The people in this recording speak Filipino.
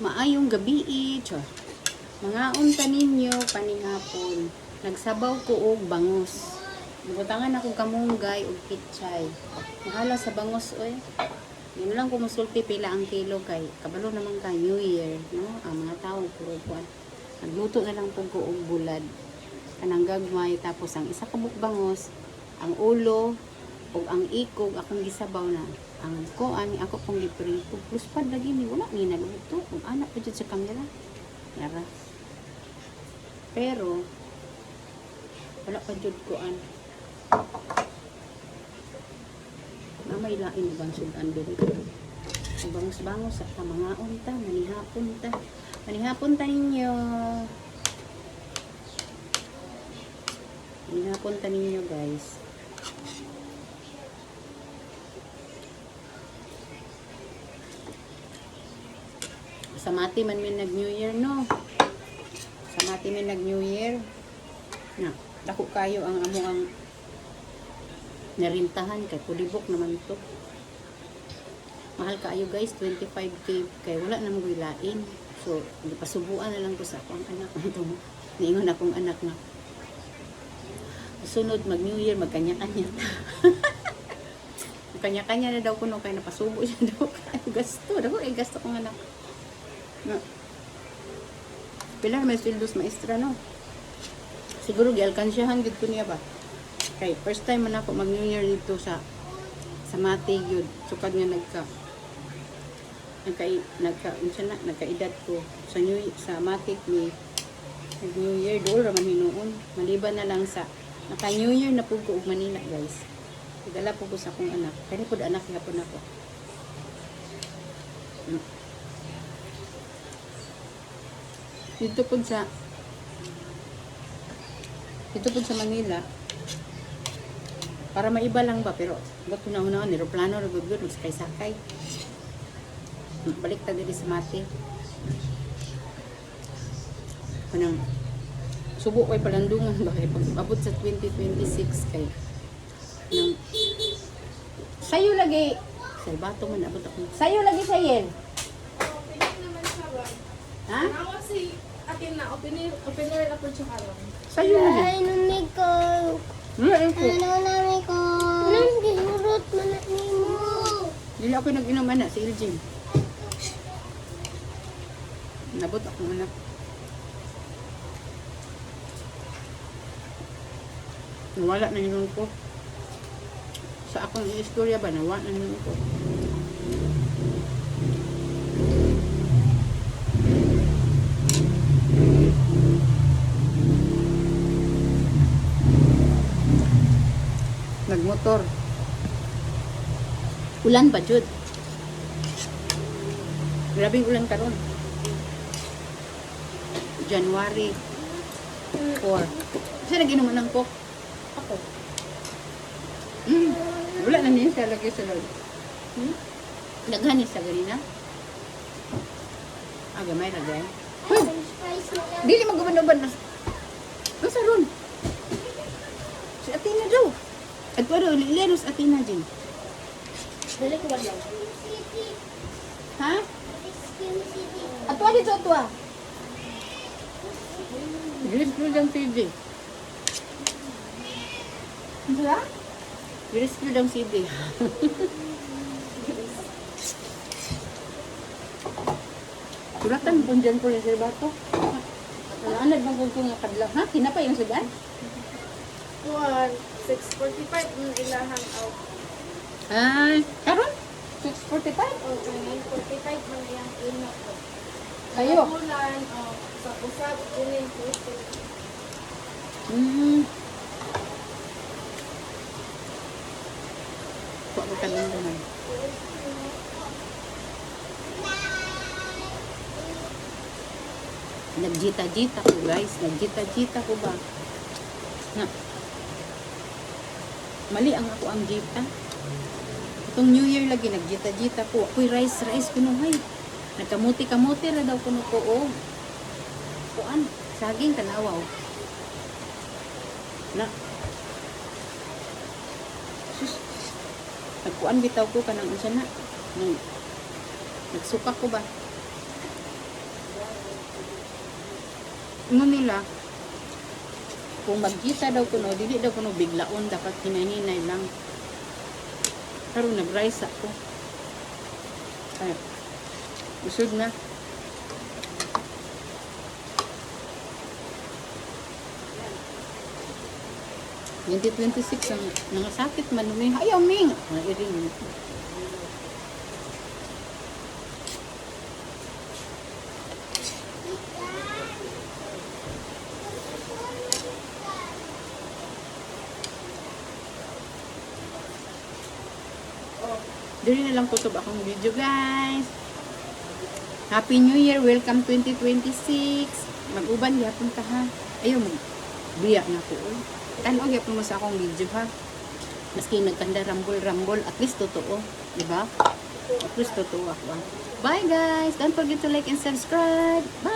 Maayong gabi, char. Mga unta ninyo panihapon. Nagsabaw ko og bangus. Nagutangan ako kamunggay og kitchay. Mahala sa bangus oy. Yun lang ko musulti pila ang kilo kay kabalo naman ka New Year, no? Ang mga tao puro kuan. Nagluto na lang pug ko og bulad. Kanang gagmay tapos ang isa ka bangus, ang ulo ug ang ikog akong gisabaw na. Ang kuan ako pong giprito. Plus pad lagi ni wala ni naluto. Kung anak pa jud sa kamera. Yara. Pero wala pa jud kuan. Na may lain bang sudan diri. Ang bangus-bangus sa mga unta, manihapon ta. Manihapon ta ninyo. Manihapon ta ninyo, guys. Sa mati man min nag-New Year, no? Sa mati min nag-New Year. Na, dako kayo ang amo ang narintahan kay kulibok naman to. Mahal kayo guys, 25k kay wala na mo lain. So, gipasubuan na lang ko sa akong anak nito. Niingon akong anak na sunod mag-New Year magkanya-kanya ta. Kanya-kanya na daw kuno kay napasubo siya daw kay gasto. Daw ay gasto kong anak. No. Pilar may sildos maestra, no? Siguro gialkansyahan gid ko niya ba? Kay first time man ako mag New Year dito sa Mati gyud. Sukad nga nagkaedad ko sa Mati ni New Year dool ra man hinuon. Maliban na lang sa naka New Year na pud ko og Manila, guys. Idala po ko sa akong anak. Kani pud anak gyapon ako. Dito po sa Manila para maiba lang ba pero ba't una-una aeroplano na gud sakay-sakay balik ta diri sa Mati kanang subo kay palandungan ba kay pag abot sa 2026 kay nang sayo lagi salbato man abot ako sayo lagi sayen ha? Si akin na, opener ako siya karon. Sayo na. Ay, nuni ko. Ano nami ko? Anong gihurot man na nimo? Dili ako nag-inom na si Iljin. Nabot akong anak. Nawala na yun ko. Sa akong istorya ba, nawala na yun ko. Nagmotor. Ulan ba, Jud? Grabing ulan karon. January 4. Kasi nag-inuman ng coke. Ako. Wala na niya siya lagi sa loob. Naghanis sa ganina. Gamay na dahil. Dili mag-uban-uban. Basta ron. Si Athena daw. At pero lileros Athena din. Dali ko ba lang? Ha? Atwa dito atwa. Gilis ko lang CD. Ano ba? Gilis ko lang CD. Suratan po dyan po yung serbato. Anad bang kung nga kadlaw? Ha? Kinapay yung sudan? 6:45 yung ilahang out. Ay, karon? 6:45? O, 9:45 man yung ina ko. Kayo? Ulan, sa usap, kunin ko. Kuha ko kalang naman. Nagjita-jita ko, guys. Nagjita-jita ko ba? Na. Mali ang ako ang jita. Itong New Year lagi nagjita-jita ko. Ako'y rice kunuhay. Nagkamuti-kamuti ra daw kuno ko. Oh. Kuan, saging tanawa. Oh. Na. Sus. Nagkuan bitaw ko kanang unsa na. Nagsuka ko ba? Ano nila, kung magkita daw kuno, dili daw kuno biglaon, dapat hinahinay lang. Pero nag-rise ako. Ay, usod na. Yung 26 ang nangasakit man nung ayaw ming. Ay, rin. Dili na lang kutob akong video, guys. Happy New Year! Welcome 2026! Mag-uban, yapon ka ha. Ayaw, mag-biyak na ko. Tanog, yapon mo sa akong video ha. Maski nagkanda rambol-rambol, at least totoo. Diba? At least totoo ako. Bye guys! Don't forget to like and subscribe. Bye!